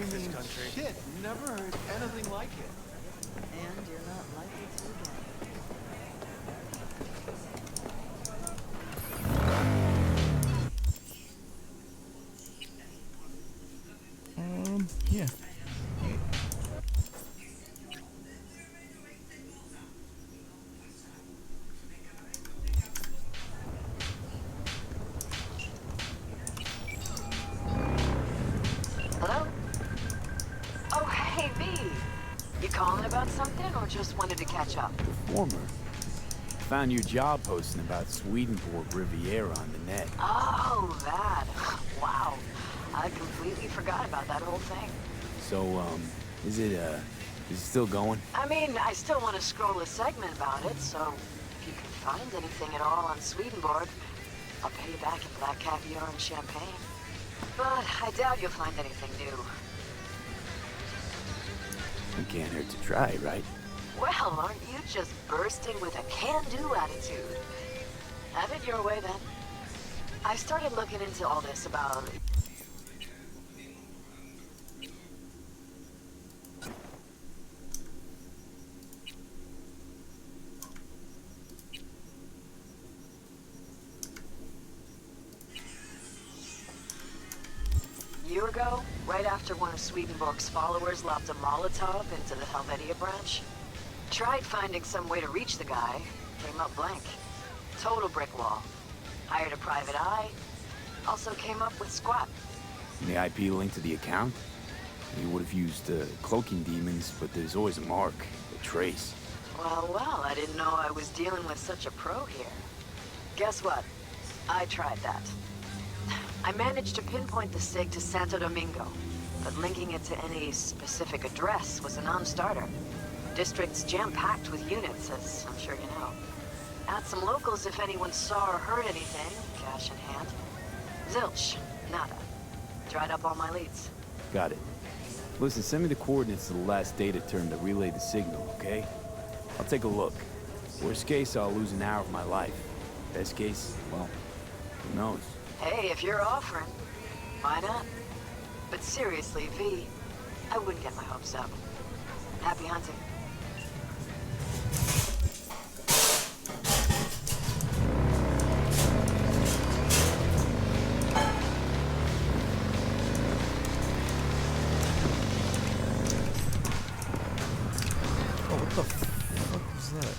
this country. Shit, never heard anything like it. And you're not likely to again. Yeah. Hello? Oh, hey, V. You calling about something or just wanted to catch up? The former. Found your job posting about Swedenborg Riviera on the net. Oh, that. Wow. I completely forgot about that whole thing. So, is it still going? I mean, I still want to scroll a segment about it, so if you can find anything at all on Swedenborg, I'll pay you back in black caviar and champagne. But I doubt you'll find anything new. It can't hurt to try, right? Well, aren't you just bursting with a can-do attitude? Have it your way, then. I started looking into all this about... A year ago, right after one of Swedenborg's followers lobbed a Molotov into the Helvetia branch. Tried finding some way to reach the guy, came up blank. Total brick wall. Hired a private eye, also came up with squat. And the IP link to the account? You would have used cloaking demons, but there's always a mark, a trace. Well, I didn't know I was dealing with such a pro here. Guess what? I tried that. I managed to pinpoint the SIG to Santo Domingo, but linking it to any specific address was a non-starter. District's jam-packed with units, as I'm sure you know. Asked some locals if anyone saw or heard anything, cash in hand. Zilch, nada. Dried up all my leads. Got it. Listen, send me the coordinates to the last data term to relay the signal, okay? I'll take a look. Worst case, I'll lose an hour of my life. Best case, well, who knows? Hey, if you're offering, why not? But seriously, V, I wouldn't get my hopes up. Happy hunting. Oh, what the fuck was that?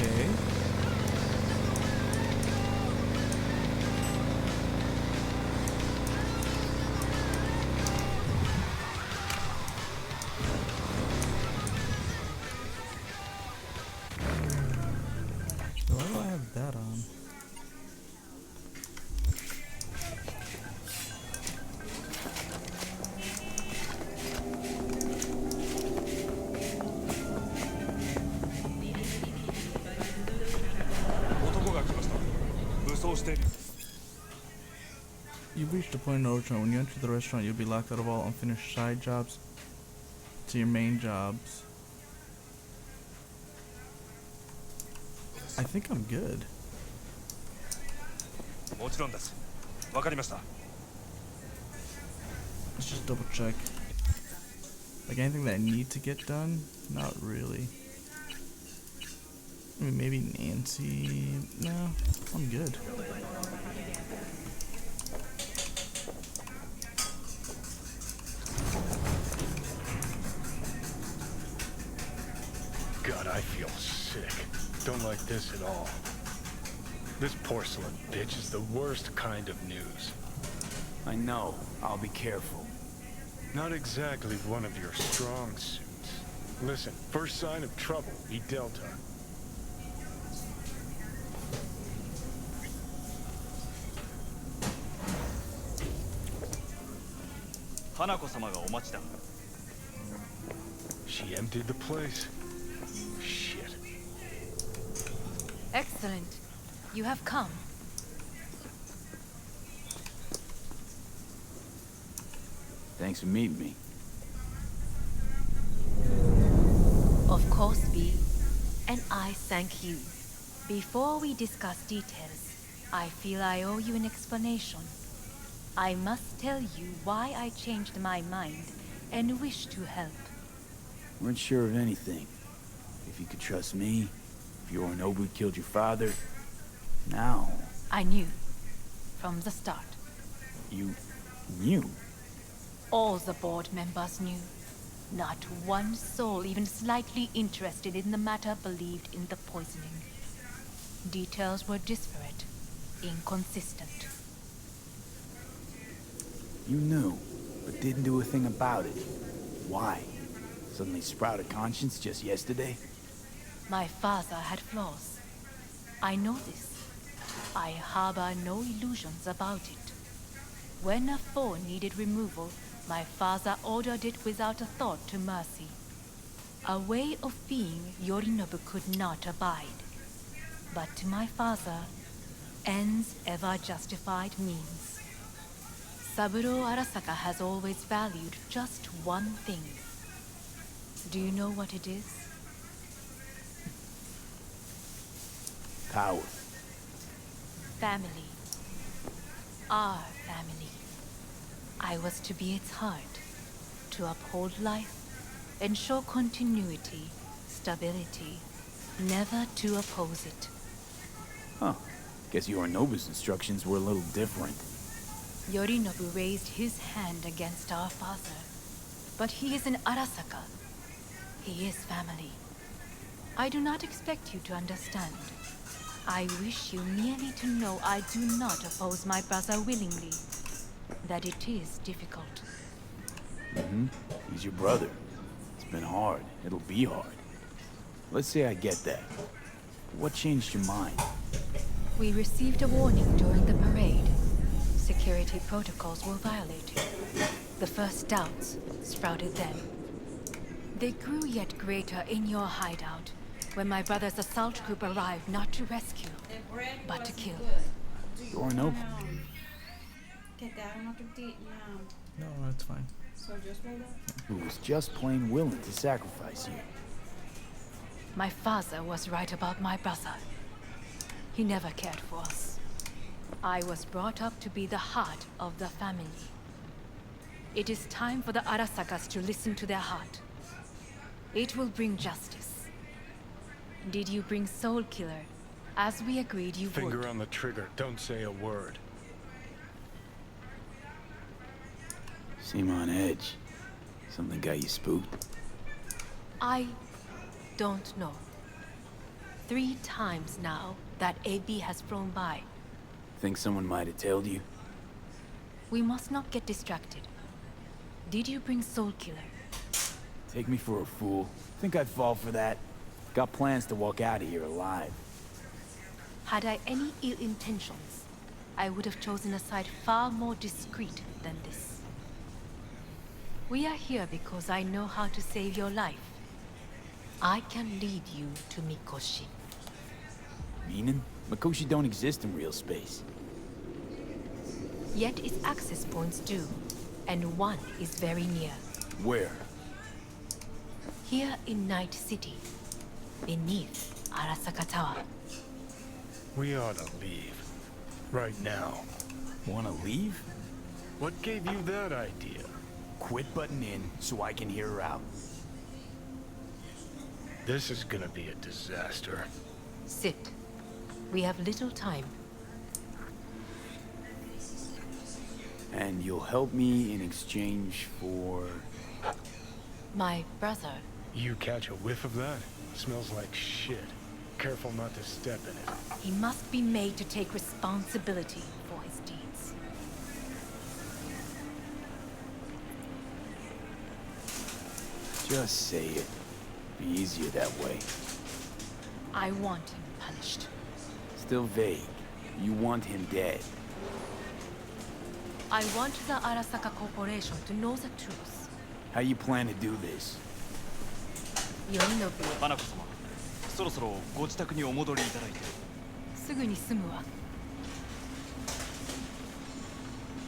Okay. Why do I have that on? You've reached a point in no return. When you enter the restaurant, you'll be locked out of all unfinished side jobs to your main jobs. I think I'm good. Let's just double check. Like anything that I need to get done? Not really. I mean, maybe Nancy. No, I'm good. God, I feel sick. Don't like this at all. This porcelain bitch is the worst kind of news. I know. I'll be careful. Not exactly one of your strong suits. Listen, first sign of trouble, eat Delta. 花子様がお待ちだ。 She emptied the place. Shit. Excellent. You have come. Thanks for meeting me. Of course, V. And I thank you. Before we discuss details, I feel I owe you an explanation. I must tell you why I changed my mind and wish to help. Weren't sure of anything. If you could trust me, if Yorinobu killed your father, now... I knew. From the start. You knew? All the board members knew. Not one soul even slightly interested in the matter believed in the poisoning. Details were disparate, inconsistent. You knew, but didn't do a thing about it. Why? Suddenly sprout a conscience just yesterday? My father had flaws. I know this. I harbor no illusions about it. When a foe needed removal, my father ordered it without a thought to mercy. A way of being Yorinobu could not abide. But to my father, ends ever justified means. Saburo Arasaka has always valued just one thing. Do you know what it is? Power. Family. Our family. I was to be its heart, to uphold life, ensure continuity, stability, never to oppose it. Huh. Guess Yorinobu's instructions were a little different. Yorinobu raised his hand against our father, but he is an Arasaka. He is family. I do not expect you to understand. I wish you merely to know I do not oppose my brother willingly. That it is difficult. Mm-hmm. He's your brother. It's been hard. It'll be hard. Let's say I get that. What changed your mind? We received a warning during the parade. Security protocols were violated. The first doubts sprouted then. They grew yet greater in your hideout, when my brother's assault group arrived not to rescue, but to kill. Yorinobu. No, that's fine. Who was just plain willing to sacrifice you. My father was right about my brother. He never cared for us. I was brought up to be the heart of the family. It is time for the Arasakas to listen to their heart. It will bring justice. Did you bring Soul Killer, as we agreed you would? Finger on the trigger. Don't say a word. Seem on edge. Something got you spooked? I don't know. 3 times now that AB has flown by. Think someone might have told you? We must not get distracted. Did you bring Soul Killer? Take me for a fool. Think I'd fall for that? Got plans to walk out of here alive. Had I any ill intentions, I would have chosen a side far more discreet than this. We are here because I know how to save your life. I can lead you to Mikoshi. Meaning? Mikoshi don't exist in real space. Yet its access points do, and one is very near. Where? Here in Night City, beneath Arasaka Tower. We ought to leave. Right now. Wanna leave? What gave you that idea? Quit butting in so I can hear her out. This is gonna be a disaster. Sit. We have little time. And you'll help me in exchange for... My brother. You catch a whiff of that? Smells like shit. Careful not to step in it. He must be made to take responsibility for his deeds. Just say it. Be easier that way. I want him punished. Still vague. You want him dead. I want the Arasaka Corporation to know the truth. How you plan to do this? Yorinobu, 花子様、そろそろご自宅にお戻りいただいて。すぐに済むわ。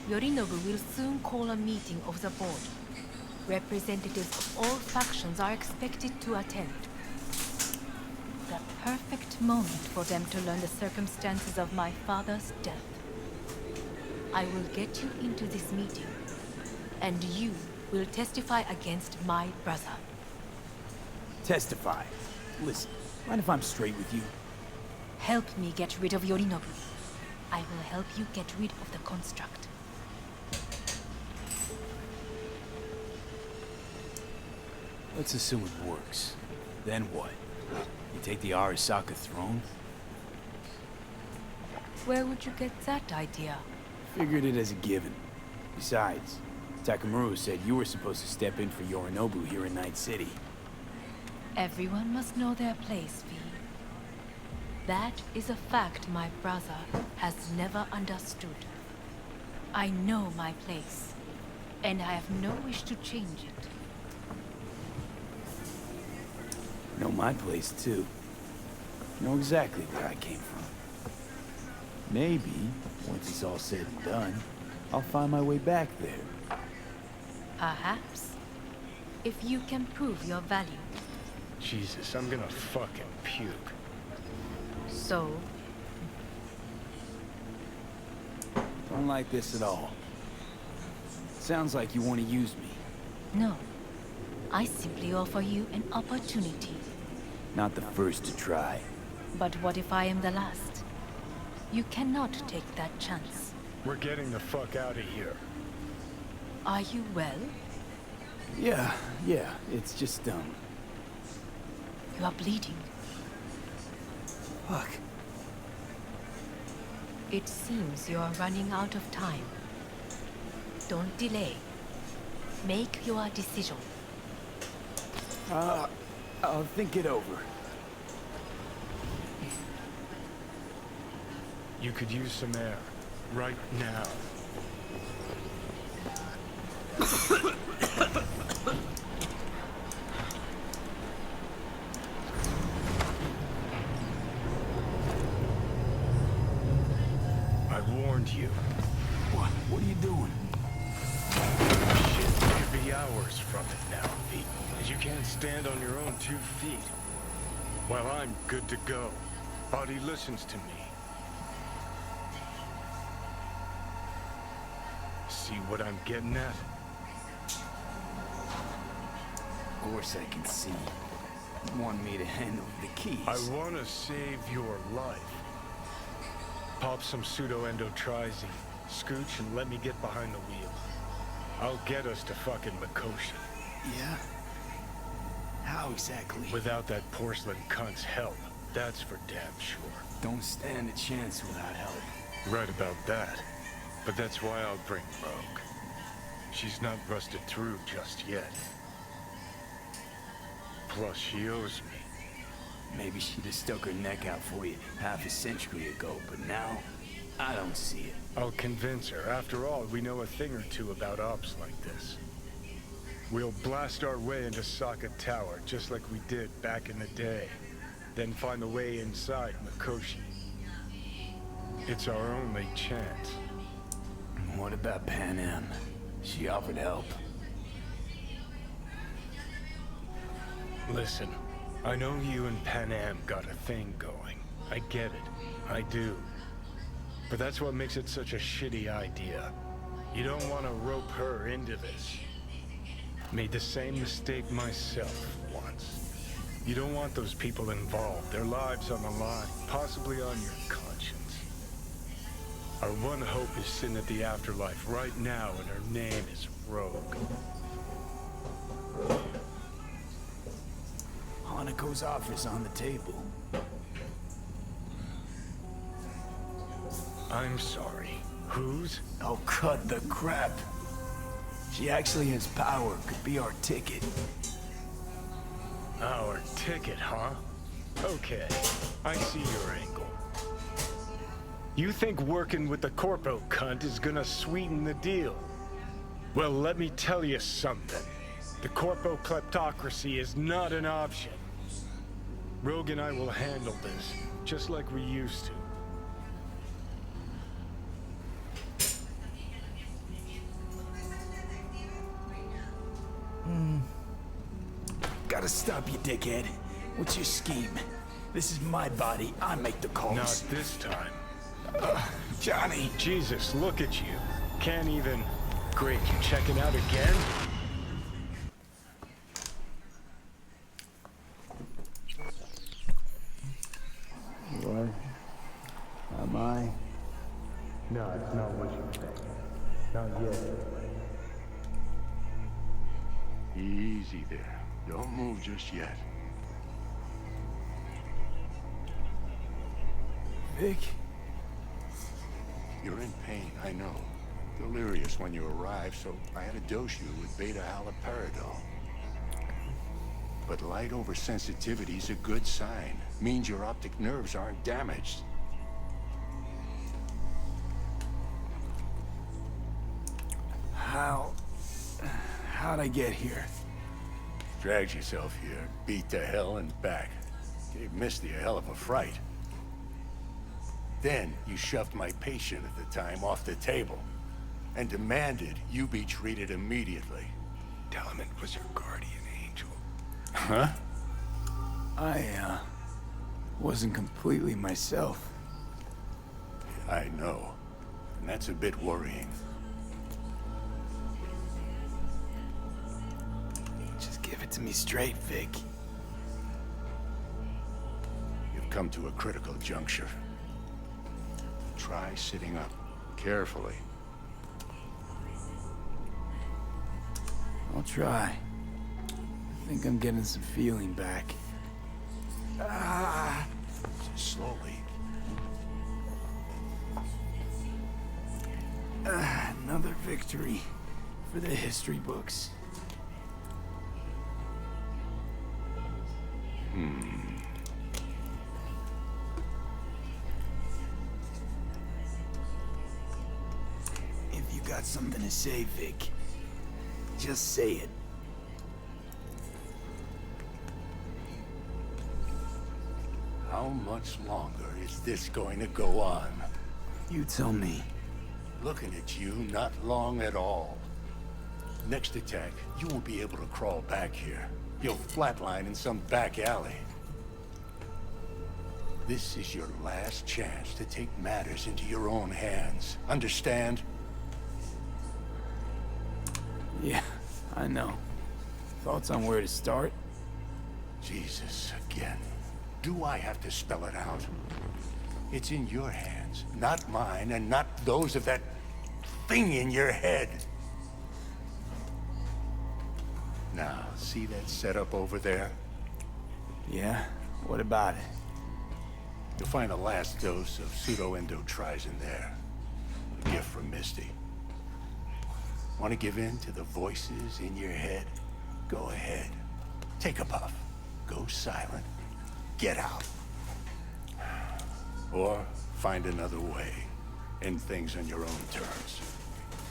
Yorinobu will soon call a meeting of the board. Representatives of all factions are expected to attend. The perfect moment for them to learn the circumstances of my father's death. I will get you into this meeting, and you will testify against my brother. Testify. Listen, mind if I'm straight with you? Help me get rid of Yorinobu. I will help you get rid of the construct. Let's assume it works. Then what? You take the Arasaka throne? Where would you get that idea? Figured it as a given. Besides, Takamura said you were supposed to step in for Yorinobu here in Night City. Everyone must know their place, V. That is a fact my brother has never understood. I know my place, and I have no wish to change it. Know my place, too. Know exactly where I came from. Maybe, once it's all said and done, I'll find my way back there. Perhaps. If you can prove your value. Jesus, I'm gonna fucking puke. So, Don't like this at all. Sounds like you want to use me. no. I simply offer you an opportunity. Not the first to try. But what if I am the last? You cannot take that chance. We're getting the fuck out of here. Are you well? Yeah, it's just, You are bleeding. fuck. It seems you are running out of time. Don't delay. Make your decision. I'll think it over. You could use some air. Right now. I warned you. What are you doing? Shit, you could be hours from it now, Pete. As you can't stand on your own 2 feet. Well, I'm good to go. Body listens to me. See what I'm getting at? Of course I can see. You want me to handle the keys. I want to save your life. Pop some pseudo-endotrizine, scooch, and let me get behind the wheel. I'll get us to fucking Mikoshi. Yeah? How exactly? Without that porcelain cunt's help, that's for damn sure. Don't stand a chance without help. Right about that. But that's why I'll bring Rogue. She's not rusted through just yet. Plus, she owes me. Maybe she'd have stuck her neck out for you half a century ago, but now, I don't see it. I'll convince her. After all, we know a thing or two about ops like this. We'll blast our way into Sokka Tower, just like we did back in the day. Then find a way inside Mikoshi. It's our only chance. What about Pan Am? She offered help. Listen, I know you and Pan Am got a thing going. I get it. I do. But that's what makes it such a shitty idea. You don't want to rope her into this. Made the same mistake myself once. You don't want those people involved, their lives on the line, possibly on your conscience. Our one hope is sitting at the afterlife right now, and her name is Rogue. Hanako's offer's on the table. I'm sorry. Whose? Oh, cut the crap. She actually has power, could be our ticket. Our ticket, huh? Okay, I see your angle. You think working with the Corpo cunt is gonna sweeten the deal? Well, let me tell you something. The Corpo kleptocracy is not an option. Rogue and I will handle this, just like we used to. Gotta stop you, dickhead. What's your scheme? This is my body. I make the calls. Not this time. Johnny. Jesus, look at you. Can't even... Great, you checking out again? What? Am I? No, it's not what you think. Not yet. Easy there. Don't move just yet. Vic? You're in pain, I know. Delirious when you arrived, so I had to dose you with beta-haloperidol. But light oversensitivity's a good sign. Means your optic nerves aren't damaged. How'd I get here? Dragged yourself here, beat to hell and back. Gave Misty a hell of a fright. Then you shoved my patient at the time off the table and demanded you be treated immediately. Tell him it was your guardian angel. Huh? I wasn't completely myself. I know. And that's a bit worrying. Just give it to me straight, Vic. You've come to a critical juncture. Try sitting up. Carefully. I'll try. I think I'm getting some feeling back. Just slowly. Another victory for the history books. If you got something to say, Vic, just say it. How much longer is this going to go on? You tell me. Looking at you, not long at all. Next attack, you won't be able to crawl back here. You'll flatline in some back alley. This is your last chance to take matters into your own hands. Understand? Yeah, I know. Thoughts on where to start? Jesus, again. Do I have to spell it out? It's in your hands, not mine, and not those of that thing in your head. Now, see that setup over there? Yeah? What about it? You'll find a last dose of pseudo-endotrizin there. A gift from Misty. Want to give in to the voices in your head? Go ahead. Take a puff. Go silent. Get out. Or find another way. End things on your own terms.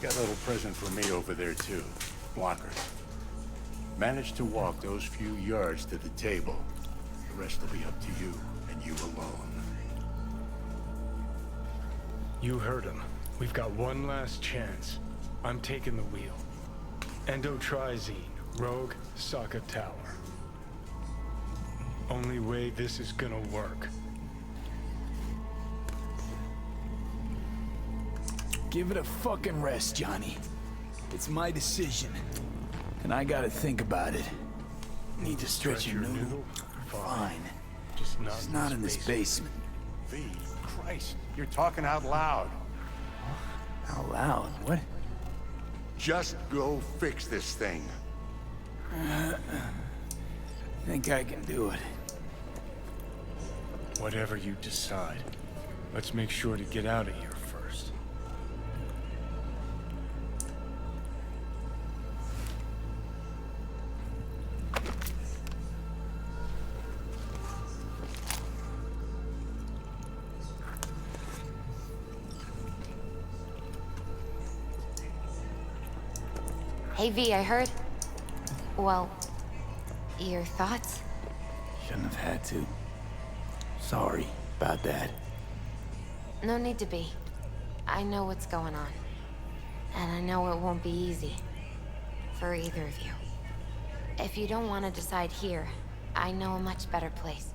Got a little present for me over there, too. Walkers. Manage to walk those few yards to the table. The rest will be up to you, and you alone. You heard him. We've got one last chance. I'm taking the wheel. Endotrizine, Rogue, Sokka Tower. Only way this is gonna work. Give it a fucking rest, Johnny. It's my decision. And I gotta think about it. Need to stretch your noodle? Fine. Just not in this basement. V, Christ, you're talking out loud. Out loud? What? Just go fix this thing. Think I can do it. Whatever you decide. Let's make sure to get out of here first. Hey V, I heard. Well, your thoughts? Shouldn't have had to. Sorry about that. No need to be. I know what's going on. And I know it won't be easy. For either of you. If you don't want to decide here, I know a much better place.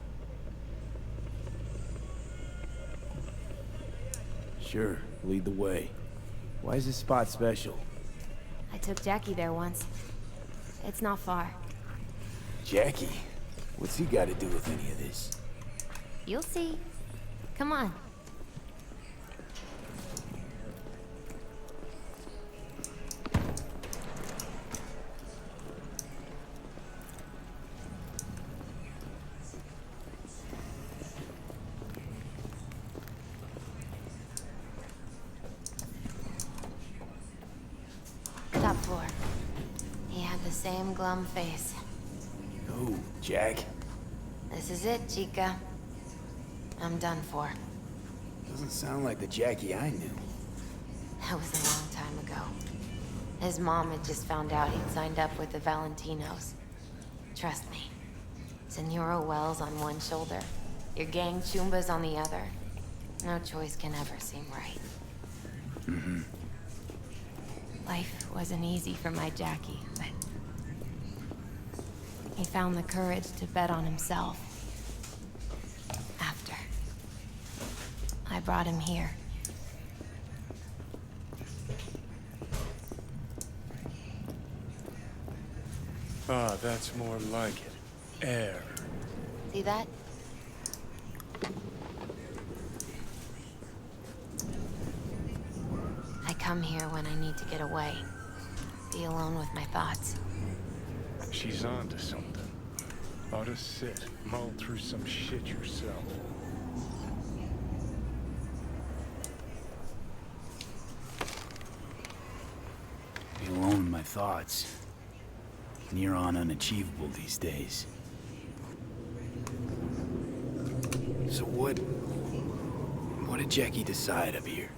Sure, lead the way. Why is this spot special? I took Jackie there once. It's not far. Jackie? What's he got to do with any of this? You'll see. Come on. Top floor. He had the same glum face. Who, Jack? This is it, Chica. I'm done for. Doesn't sound like the Jackie I knew. That was a long time ago. His mom had just found out he'd signed up with the Valentinos. Trust me. Senora Wells on one shoulder, your gang Chumbas on the other. No choice can ever seem right. Mm-hmm. Life wasn't easy for my Jackie, but he found the courage to bet on himself. After I brought him here. Ah, that's more like it. Air. See that? I come here when I need to get away. Be alone with my thoughts. She's onto something. Ought to sit, mull through some shit yourself. Be alone with my thoughts. Near on unachievable these days. So what did Jackie decide up here?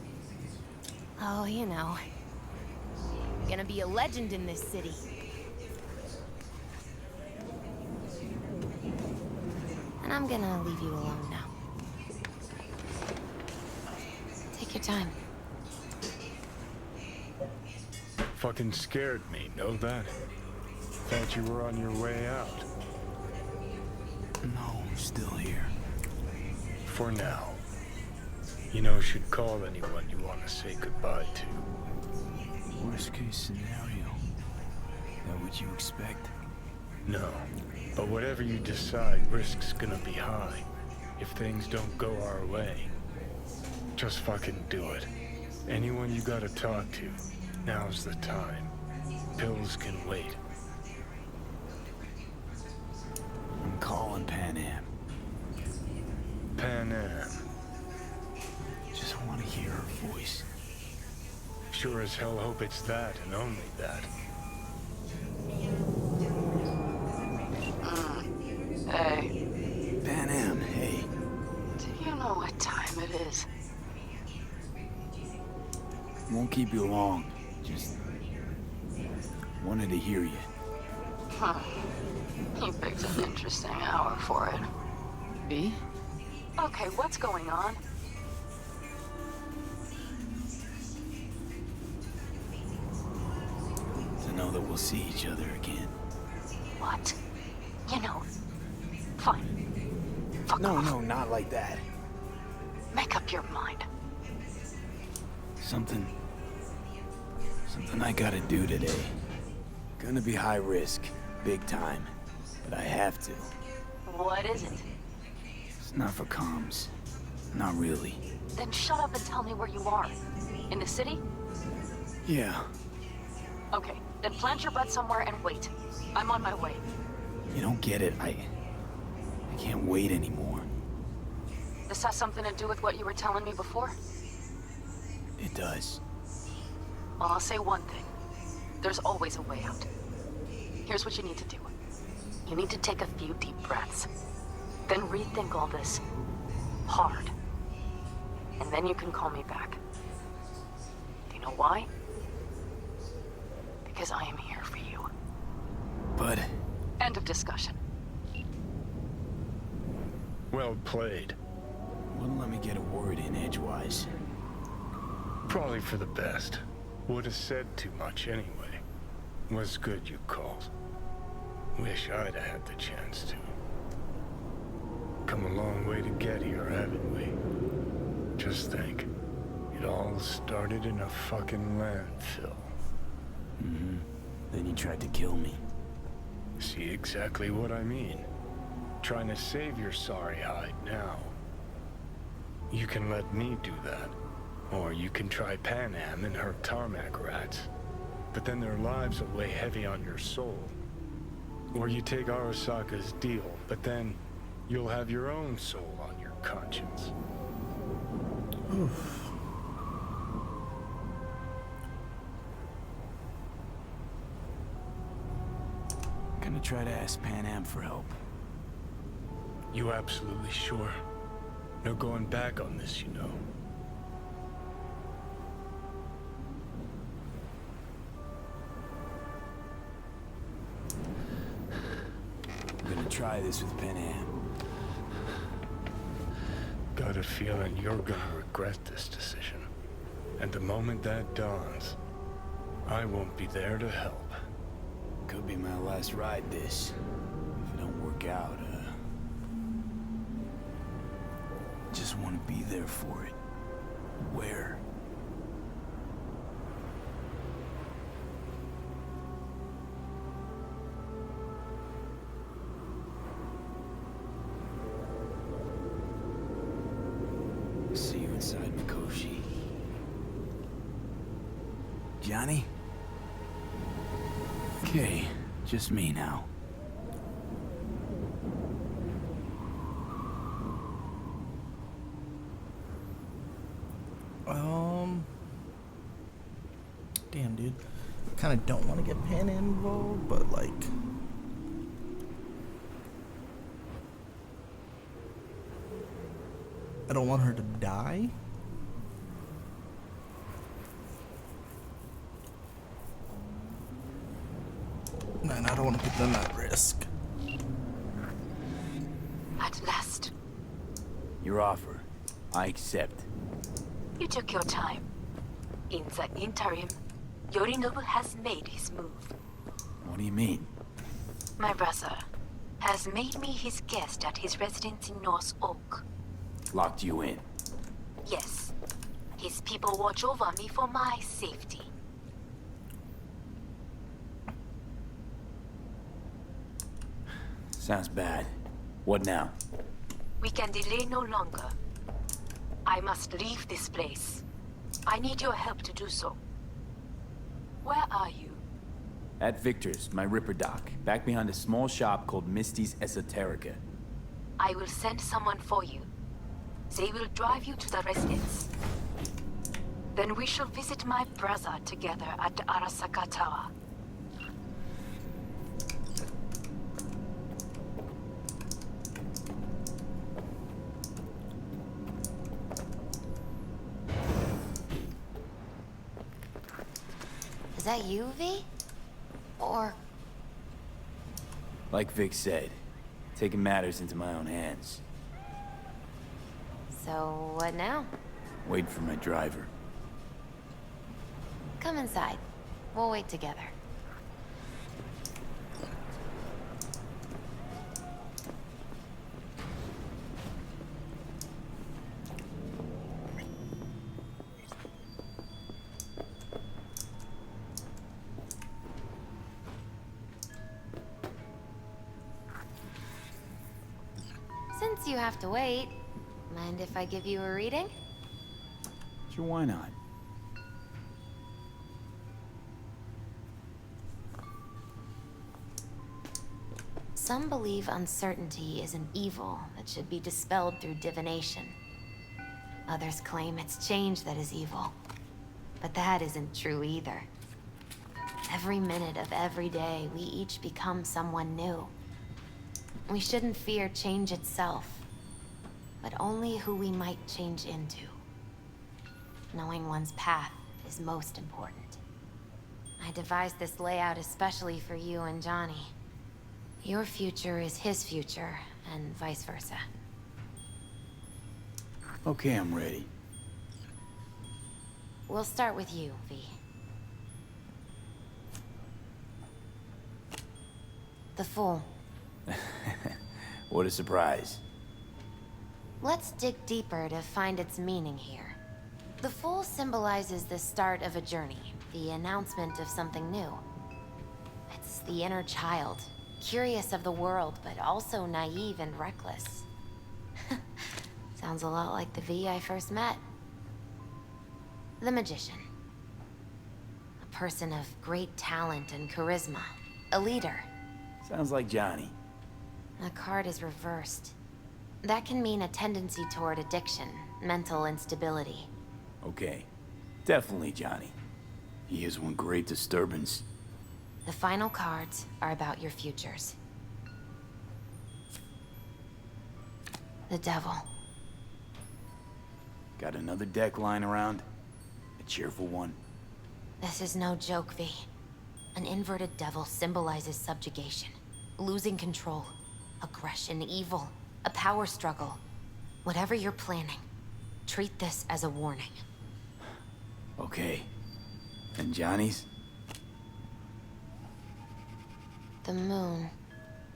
Oh, you know. Gonna be a legend in this city. And I'm gonna leave you alone now. Take your time. Fucking scared me, know that? Thought you were on your way out. No, I'm still here. For now. You know, should call anyone you want to say goodbye to. Worst case scenario. That what you expect? No. But whatever you decide, risk's gonna be high. If things don't go our way. Just fucking do it. Anyone you gotta talk to, now's the time. Pills can wait. I'm calling Pan Am. Pan Am. Just want to hear her voice. Sure as hell hope it's that and only that. Hey. Pan Am, hey. Do you know what time it is? Won't keep you long. Just wanted to hear you. Huh. You picked an interesting hour for it. B? Okay, what's going on? To know that we'll see each other again. What? You know, fine. Fuck No, off. no, not like that. Make up your mind. Something I gotta do today. Gonna be high risk, big time, but I have to. What is it? It's not for comms. Not really. Then shut up and tell me where you are. In the city? Yeah, Okay, then plant your butt somewhere and wait. I'm on my way. you don't get it. I can't wait anymore. This has something to do with what you were telling me before? It does. Well, I'll say one thing. There's always a way out. Here's what you need to do. You need to take a few deep breaths. Then rethink all this. Hard. And then you can call me back. Do you know why? Because I am here. discussion. Well played. Wouldn't let me get a word in edgewise. Probably for the best. Would have said too much anyway. Was good you called. Wish I'd have had the chance to. Come a long way to get here, haven't we? Just think. It all started in a fucking landfill. Mm-hmm. Then you tried to kill me. See exactly what I mean. Trying to save your sorry hide now. You can let me do that. Or you can try Pan Am and her tarmac rats. But then their lives will weigh heavy on your soul. Or you take Arasaka's deal, but then you'll have your own soul on your conscience. Oof. Gonna try to ask Pan Am for help. You absolutely sure? No going back on this, you know. I'm gonna try this with Pan Am. Got a feeling you're gonna regret this decision. And the moment that dawns, I won't be there to help. Could be my last ride this. If it don't work out, just want to be there for it. Where? See you inside, Mikoshi. Johnny? Okay, just me now. Damn, dude. Kind of don't want to get Pan involved, but like, I don't want her to die. Man, I don't want to put them at risk. At last. Your offer. I accept. You took your time. In the interim, Yorinobu has made his move. What do you mean? My brother has made me his guest at his residence in North Oak. Locked you in. Yes. His people watch over me for my safety. Sounds bad. What now? We can delay no longer. I must leave this place. I need your help to do so. Where are you? At Victor's, my Ripper dock, back behind a small shop called Misty's Esoterica. I will send someone for you. They will drive you to the residence. Then we shall visit my brother together at the Arasaka Tower. Is that you, V? Or... Like Vic said, taking matters into my own hands. So, what now? Waiting for my driver. Come inside. We'll wait together. Since you have to wait, mind if I give you a reading? Sure, why not? Some believe uncertainty is an evil that should be dispelled through divination. Others claim it's change that is evil. But that isn't true either. Every minute of every day, we each become someone new. We shouldn't fear change itself, but only who we might change into. Knowing one's path is most important. I devised this layout especially for you and Johnny. Your future is his future, and vice versa. Okay, I'm ready. We'll start with you, V. The Fool. What a surprise. Let's dig deeper to find its meaning here. The Fool symbolizes the start of a journey, the announcement of something new. It's the inner child, curious of the world, but also naive and reckless. Sounds a lot like the V I first met. The Magician. A person of great talent and charisma. A leader. Sounds like Johnny. The card is reversed. That can mean a tendency toward addiction, mental instability. Okay. Definitely Johnny. He is one great disturbance. The final cards are about your futures. The Devil. Got another deck lying around? A cheerful one? This is no joke, V. An inverted devil symbolizes subjugation, losing control, aggression, evil, a power struggle. Whatever you're planning, treat this as a warning. Okay. And Johnny's? The Moon.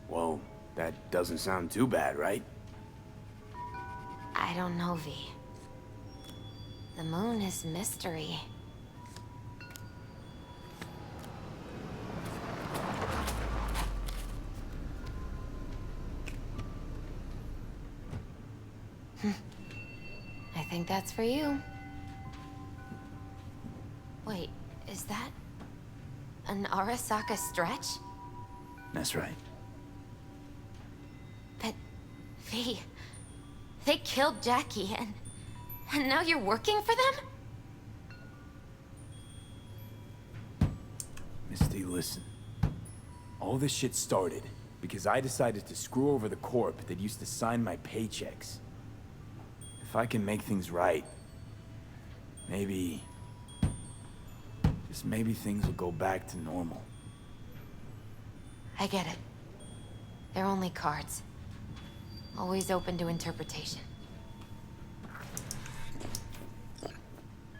Whoa, that doesn't sound too bad, right? I don't know, V. The Moon is mystery. I think that's for you. Wait, is that an Arasaka stretch? That's right. But, V, they killed Jackie and now you're working for them? Misty, listen. All this shit started because I decided to screw over the corp that used to sign my paychecks. If I can make things right, maybe... just maybe things will go back to normal. I get it. They're only cards. Always open to interpretation.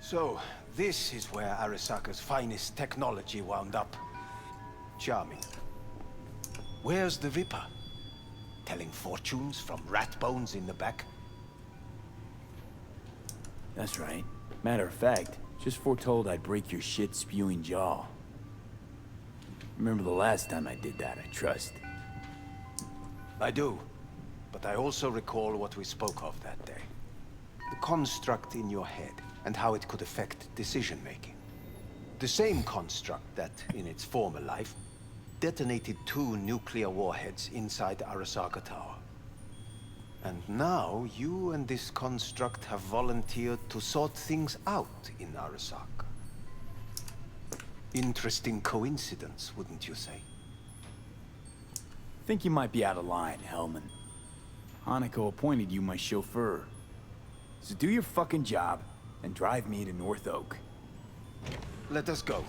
So, this is where Arasaka's finest technology wound up. Charming. Where's the Viper? Telling fortunes from rat bones in the back? That's right. Matter of fact, just foretold I'd break your shit-spewing jaw. Remember the last time I did that, I trust. I do. But I also recall what we spoke of that day. The construct in your head, and how it could affect decision-making. The same construct that, in its former life, detonated 2 nuclear warheads inside Arasaka Tower. And now, you and this construct have volunteered to sort things out in Arasaka. Interesting coincidence, wouldn't you say? Think you might be out of line, Hellman. Hanako appointed you my chauffeur. So do your fucking job, and drive me to North Oak. Let us go.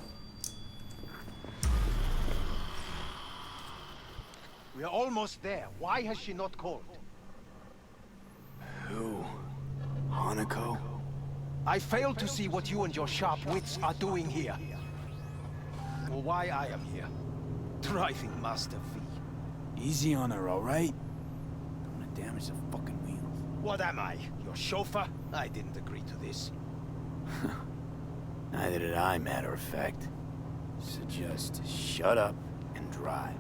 We are almost there. Why has she not called? Who? Hanako? I fail to see what you and your sharp wits are doing here. Or why I am here. Driving Master V. Easy on her, all right? Don't want to damage the fucking wheels. What am I? Your chauffeur? I didn't agree to this. Neither did I, matter of fact. So just shut up and drive.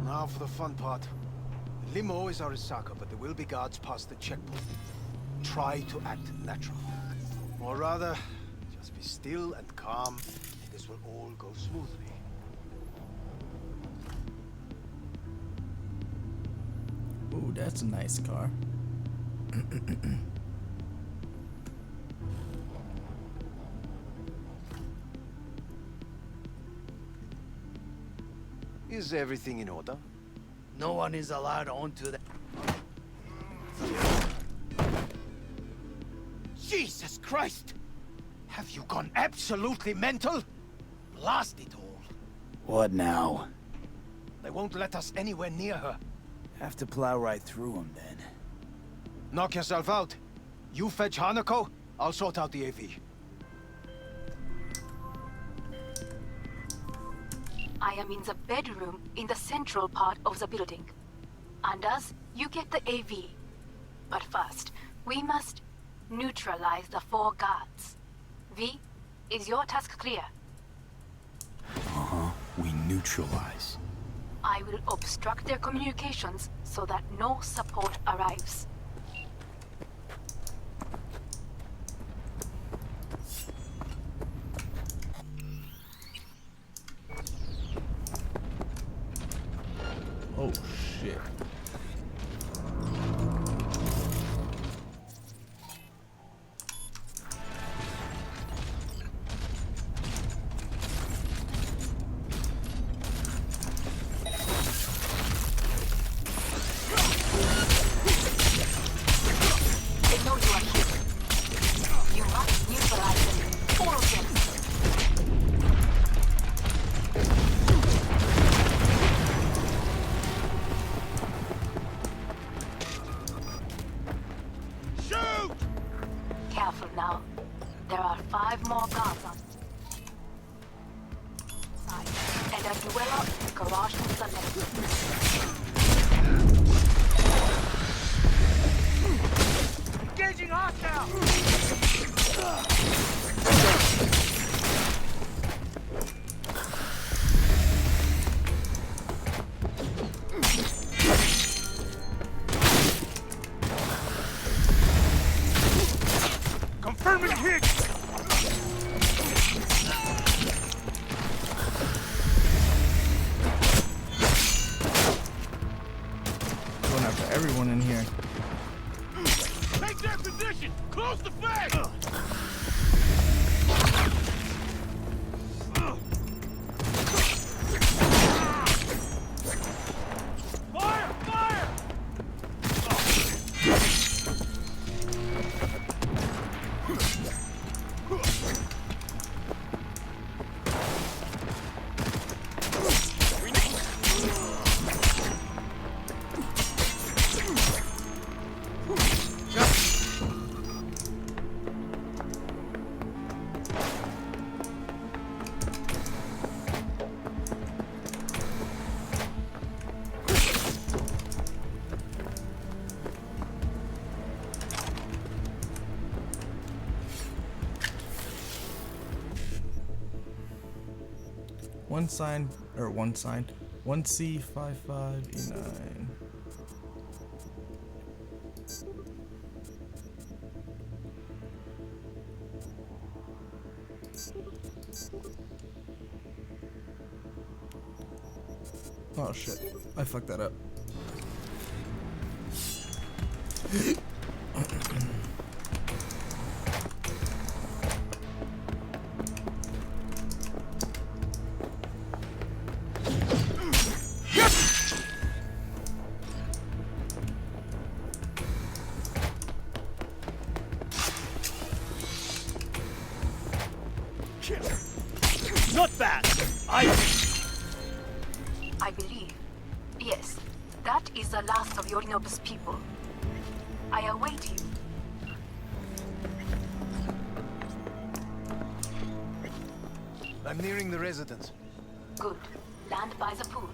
Now for the fun part. The limo is Arasaka, but there will be guards past the checkpoint. Try to act natural. Or rather, just be still and calm. This will all go smoothly. Ooh, that's a nice car. Is everything in order? No one is allowed onto the... Jesus Christ! Have you gone absolutely mental? Blast it all. What now? They won't let us anywhere near her. Have to plow right through them then. Knock yourself out. You fetch Hanako, I'll sort out the AV. I am in the bedroom in the central part of the building. Anders, you get the AV. But first, we must neutralize the 4 guards. V, is your task clear? Uh-huh. We neutralize. I will obstruct their communications so that no support arrives. Oh shit. They know you are here. You must neutralize them. All of them. Careful now. There are 5 more guards on side, and a dweller in the garage to the left. Engaging hostile! Confirming hit! Going after everyone in here. Take their position! Close the fence! Fire! Fire! One C55E9. Oh shit, I fucked that up. Not bad! I believe. Yes, that is the last of Yorinobu's people. I await you. I'm nearing the residence. Good. Land by the pool.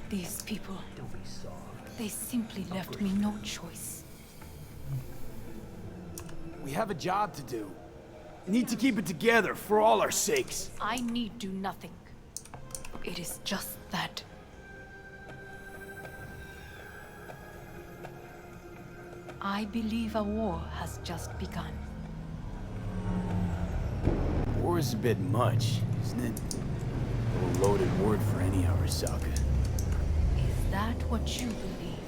These people. They simply left me no choice. We have a job to do. We need to keep it together for all our sakes. I need do nothing. It is just that. I believe a war has just begun. War is a bit much, isn't it? A little loaded word for any Arasaka. Is that what you believe?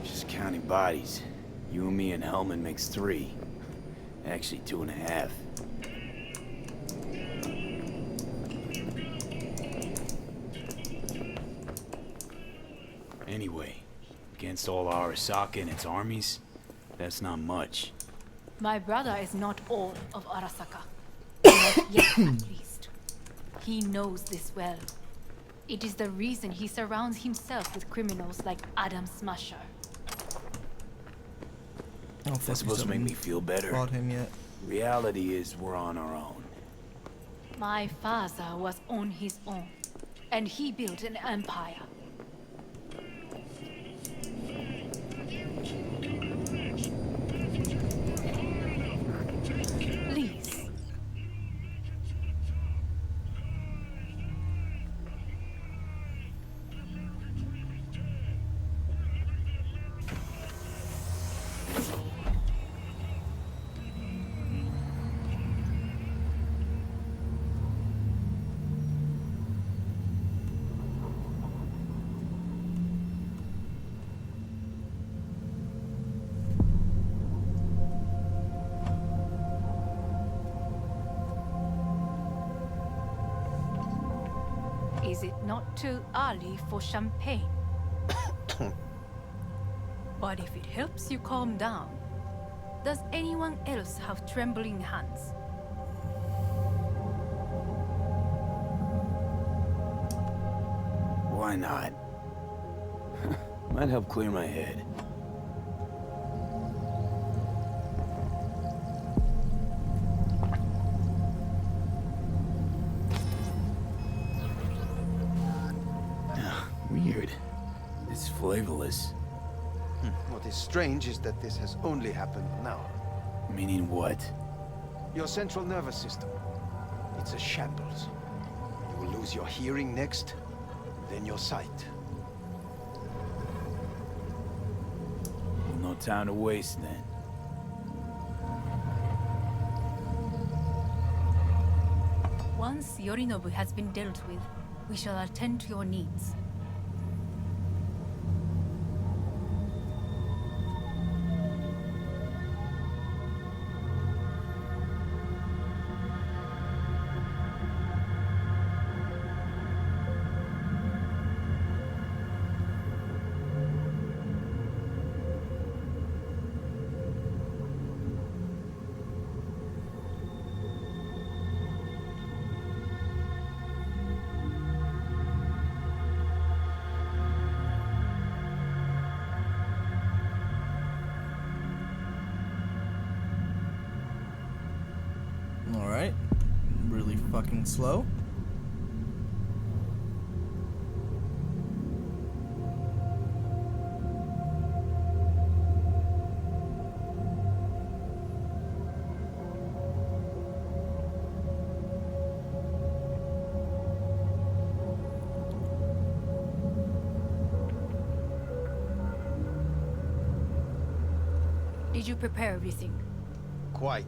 Just counting bodies. You and me and Hellman makes 3. Actually 2.5. Against all Arasaka and its armies? That's not much. My brother is not all of Arasaka. Not yet, at least. He knows this well. It is the reason he surrounds himself with criminals like Adam Smasher. Oh, That's supposed to make me feel better. Fought him yet? Reality is we're on our own. My father was on his own, and he built an empire. Please. Is it not too early for champagne? But if it helps you calm down, does anyone else have trembling hands? Why not? Might help clear my head. Weird. It's flavorless. What is strange is that this has only happened now. Meaning what? Your central nervous system. It's a shambles. You will lose your hearing next, then your sight. No time to waste then. Once Yorinobu has been dealt with, we shall attend to your needs. Alright. Really fucking slow. Did you prepare everything? Quite.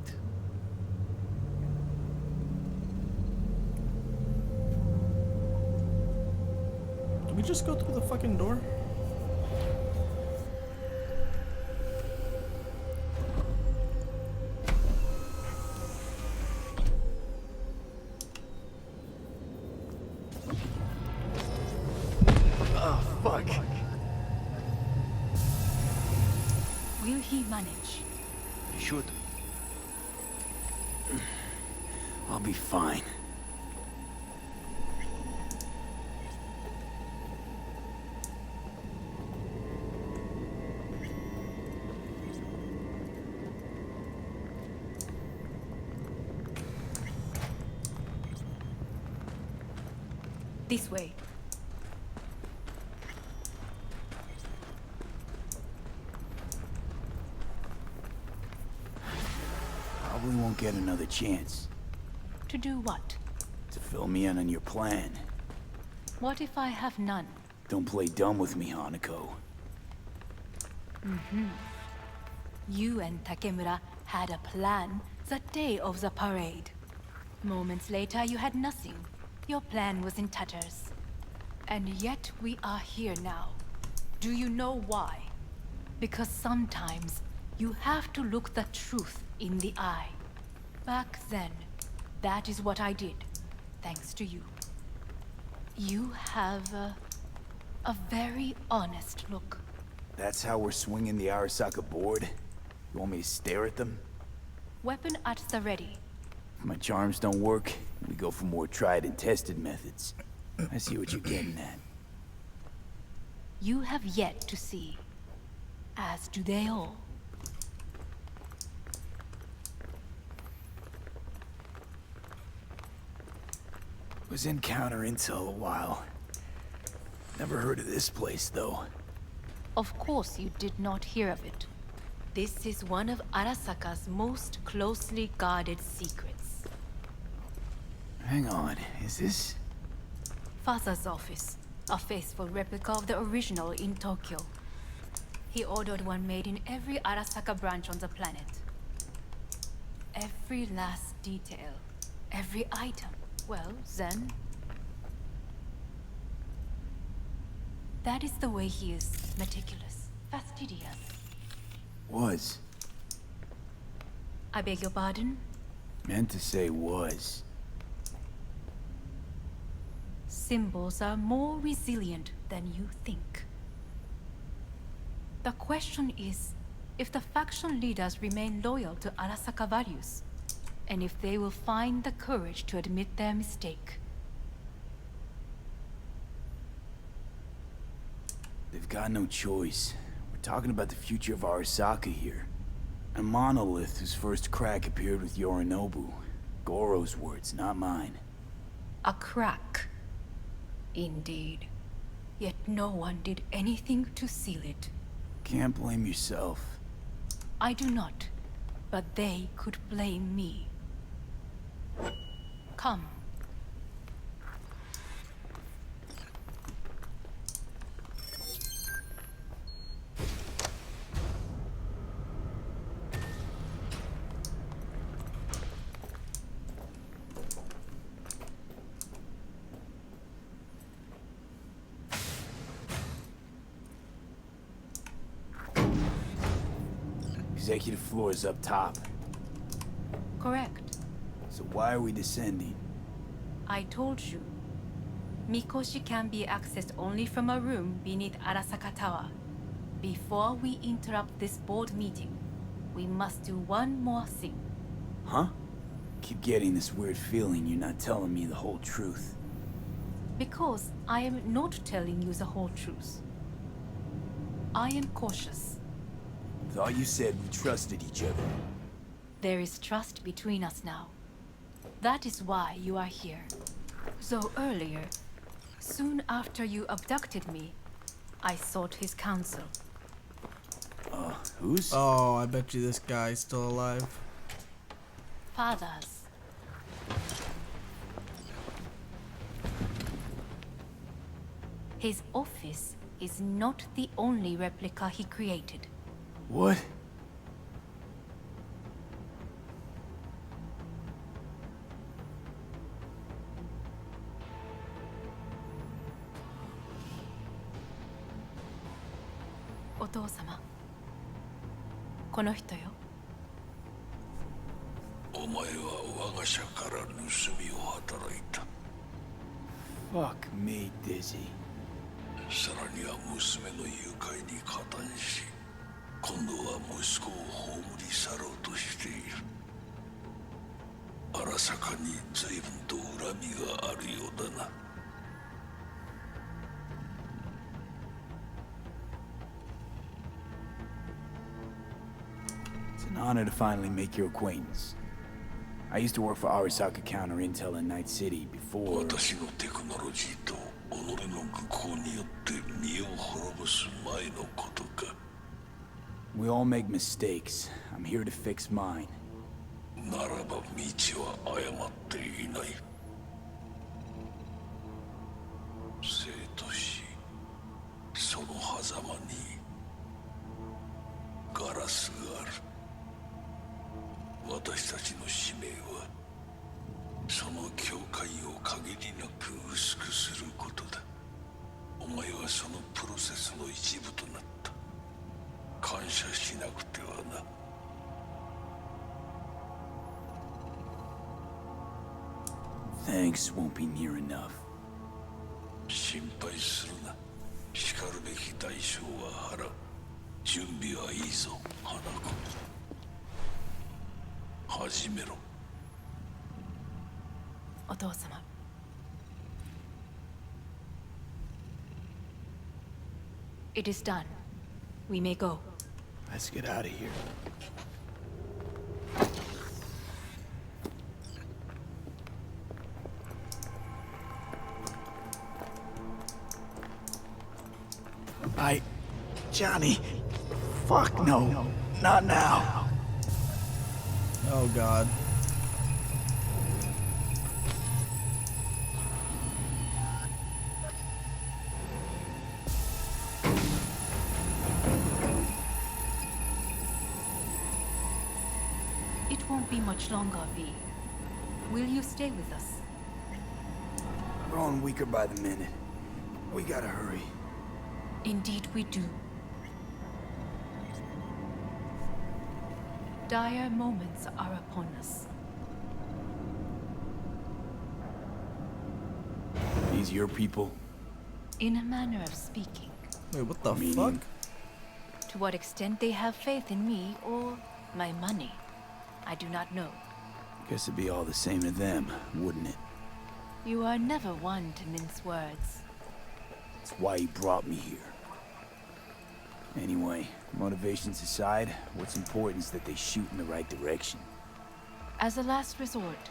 Did we just go through the fucking door? Oh, fuck. Will he manage? You should. I'll be fine. This way. Probably won't get another chance To do what? to fill me in on your plan. What if I have none? Don't play dumb with me, Hanako. You and Takemura had a plan the day of the parade. Moments later, you had nothing. Your plan was in tatters. And yet we are here now. Do you know why? Because sometimes you have to look the truth in the eye. Back then, that is what I did, thanks to you. You have a very honest look. That's how we're swinging the Arasaka board? You want me to stare at them? Weapon at the ready. If my charms don't work, we go for more tried and tested methods. I see what you're getting at. You have yet to see. As do they all. Was in counter intel a while. Never heard of this place, though. Of course you did not hear of it. This is one of Arasaka's most closely guarded secrets. Hang on, is this... Father's office. A faithful replica of the original in Tokyo. He ordered one made in every Arasaka branch on the planet. Every last detail. Every item. Well, then... that is the way he is. Meticulous. Fastidious. Was. I beg your pardon? Meant to say was. Symbols are more resilient than you think. The question is, if the faction leaders remain loyal to Arasaka values, and if they will find the courage to admit their mistake. They've got no choice. We're talking about the future of Arasaka here. A monolith whose first crack appeared with Yorinobu. Goro's words, not mine. A crack. Indeed. Yet no one did anything to seal it. Can't blame yourself. I do not, but they could blame me. Come. Executive floor is up top. Correct. So why are we descending? I told you. Mikoshi can be accessed only from a room beneath Arasaka Tower. Before we interrupt this board meeting, we must do one more thing. Huh? Keep getting this weird feeling you're not telling me the whole truth. Because I am not telling you the whole truth. I am cautious. Thought you said we trusted each other. There is trust between us now. That is why you are here. So earlier, soon after you abducted me, I sought his counsel. Who's? Oh, I bet you this guy's still alive. Father's. His office is not the only replica he created. What? Otou-sama. この人よ。お前は我が社から盗みを働いた。Fuck me, Dizzy. さらには娘の誘拐に加担し、今度は息子を葬り去ろうとしている。荒坂に随分と恨みがあるようだな。It's an honor to finally make your acquaintance. I used to work for Arasaka Counter Intel in Night City before... 私のテクノロジーと己の愚行によって身を滅ぼす前のことか。We all make mistakes. I'm here to fix mine. ならば道は誤っていない。生と死、その狭間にガラスがある。私たちの使命はその境界を限りなく薄くすることだ。お前はそのプロセスの一部となった。感謝しなくてはな。Thanks won't be near enough. 心配するな。しかるべき代償は払う。準備はいいぞ、花子。始めろ。お父様。It is done. We may go. Let's get out of here. Johnny. Fuck no. Not now. Oh god. It won't be much longer, V. Will you stay with us? Growing weaker by the minute. We gotta hurry. Indeed we do. Dire moments are upon us. These your people? In a manner of speaking. Wait, what the Meaning? fuck? To what extent they have faith in me or my money, I do not know. Guess it'd be all the same to them, wouldn't it? You are never one to mince words. That's why he brought me here. Anyway, motivations aside, what's important is that they shoot in the right direction. As a last resort,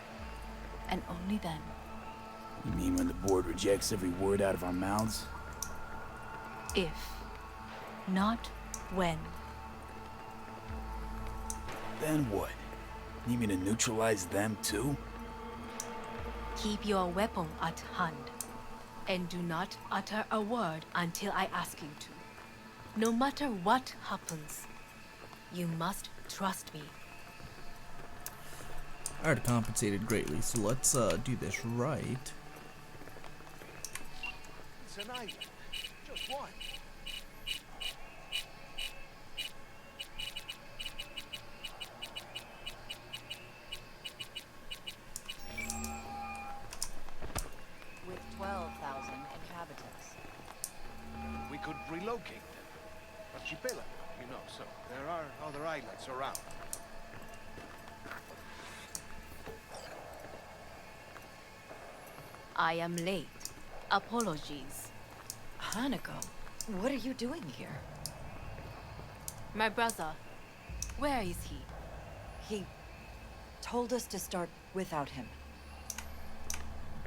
and only then. You mean when the board rejects every word out of our mouths? If, not when. Then what? Need me to neutralize them too? Keep your weapon at hand, and do not utter a word until I ask you to. No matter what happens, you must trust me. I already compensated greatly, so let's do this right. It's an island. Just one. With 12,000 inhabitants. We could relocate them. Archipelago, you know, so there are other islands around. I am late. Apologies. Hanako, what are you doing here? My brother, where is he? He told us to start without him.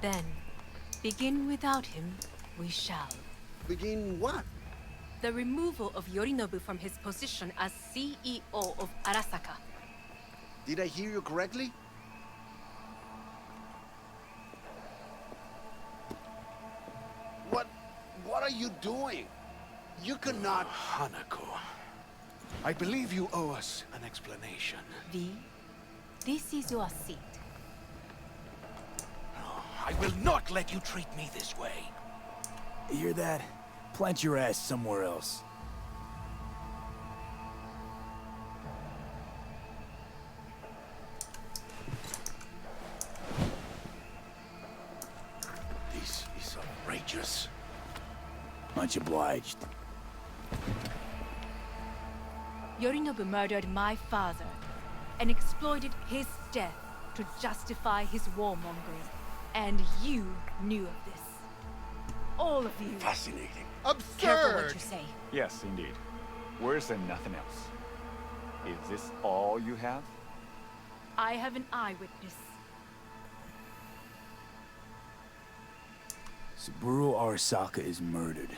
Then, begin without him, we shall. Begin what? The removal of Yorinobu from his position as CEO of Arasaka. Did I hear you correctly? What are you doing? You cannot... Hanako. I believe you owe us an explanation. V, this is your seat. I will not let you treat me this way. You hear that? Plant your ass somewhere else. This is outrageous. Much obliged. Yorinobu murdered my father and exploited his death to justify his warmongering. And you knew of this. All of you. Fascinating. Absurd! Careful what you say. Yes, indeed. Worse than nothing else. Is this all you have? I have an eyewitness. Saburo Arasaka is murdered,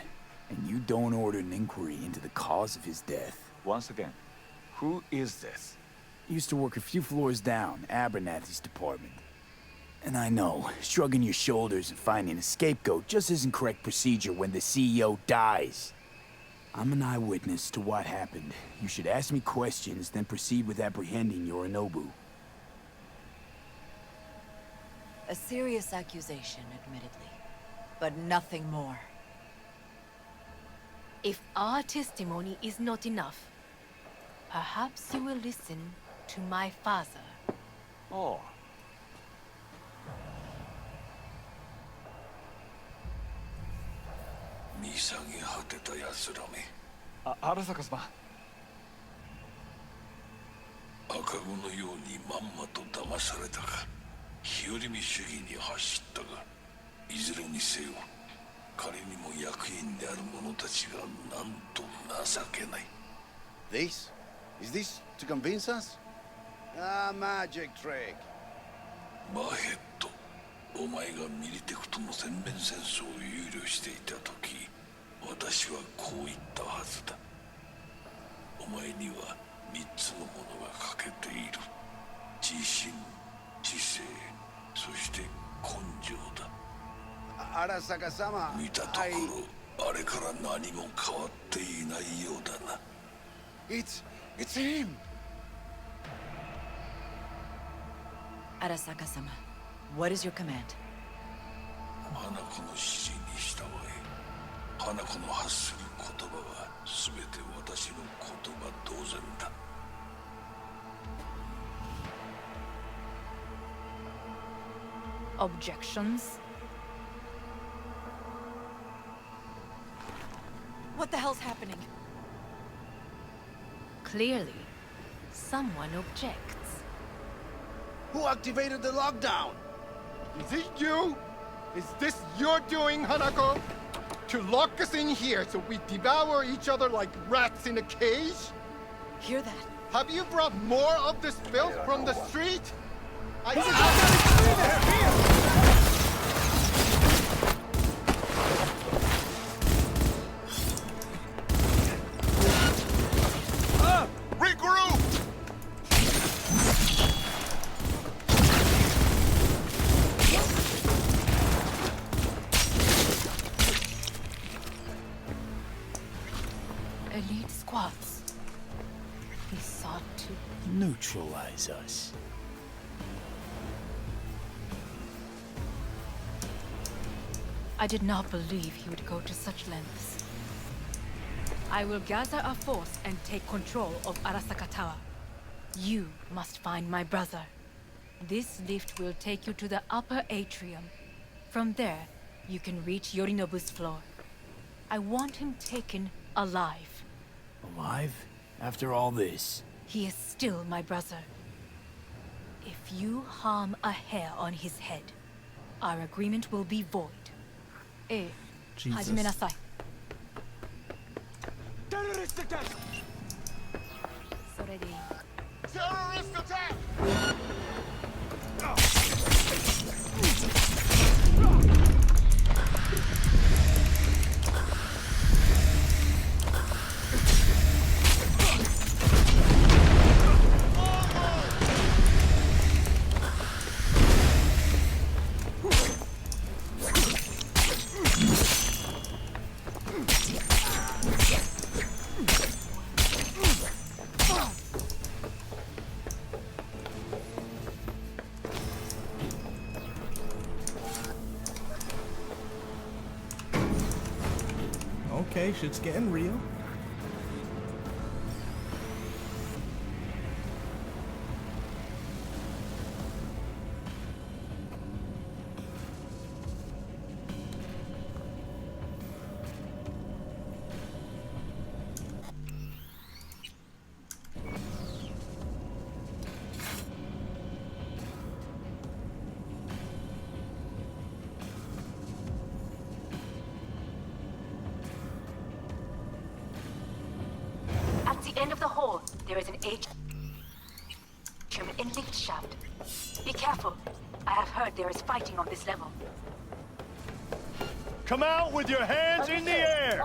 and you don't order an inquiry into the cause of his death. Once again, who is this? Used to work a few floors down, Abernathy's department. And I know, shrugging your shoulders and finding a scapegoat just isn't correct procedure when the CEO dies. I'm an eyewitness to what happened. You should ask me questions, then proceed with apprehending Yorinobu. A serious accusation, admittedly, but nothing more. If our testimony is not enough, perhaps you will listen to my father. Oh. Arasaka-sama. 赤子のようにまんまと騙されたか。日和見主義に走ったが、いずれにせよ彼にも役員である者たちがなんと情けない。 This? Is this to convince us? Ah, magic trick. バヘッド、お前がミリテクとの全面戦争を憂慮していた時、私はこう言ったはずだ。お前には3つのものが欠けている。自信、知性、そして根性だ。Arasaka-sama, 見たところ、あれから何も変わっていないようだな。It's him! Arasaka-sama, what is your command? 花子の指示に従え、花子の発する言葉は全て私の言葉同然だ。Objections? What the hell's happening? Clearly, someone objects. Who activated the lockdown? Is it you? Is this your doing, Hanako? To lock us in here so we devour each other like rats in a cage? Hear that? Have you brought more of this filth from the street? Regroup! Elite squads. He sought to Neutralize us. I did not believe he would go to such lengths. I will gather a force and take control of Arasaka Tower. You must find my brother. This lift will take you to the upper atrium. From there, you can reach Yorinobu's floor. I want him taken alive. Alive? After all this? He is still my brother. If you harm a hair on his head, our agreement will be void. Jesus. 始めなさい。Terrorist attack! それでいい。 Terrorist attack! Okay, shit's getting real. At the end of the hall, there is an atrium and lift shaft. Be careful. I have heard there is fighting on this level. Come out with your hands in the air!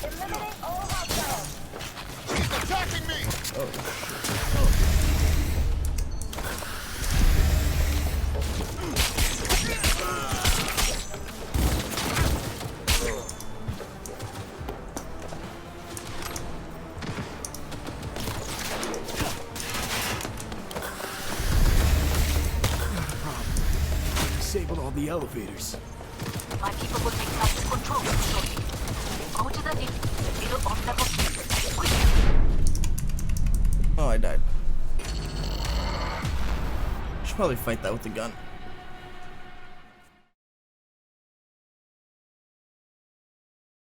Eliminate all hostiles! He's attacking me! Disabled all the elevators. My people will take back control shortly. Go to the lift, the middle of level 3. Quick! Oh, I died. Should probably fight that with the gun.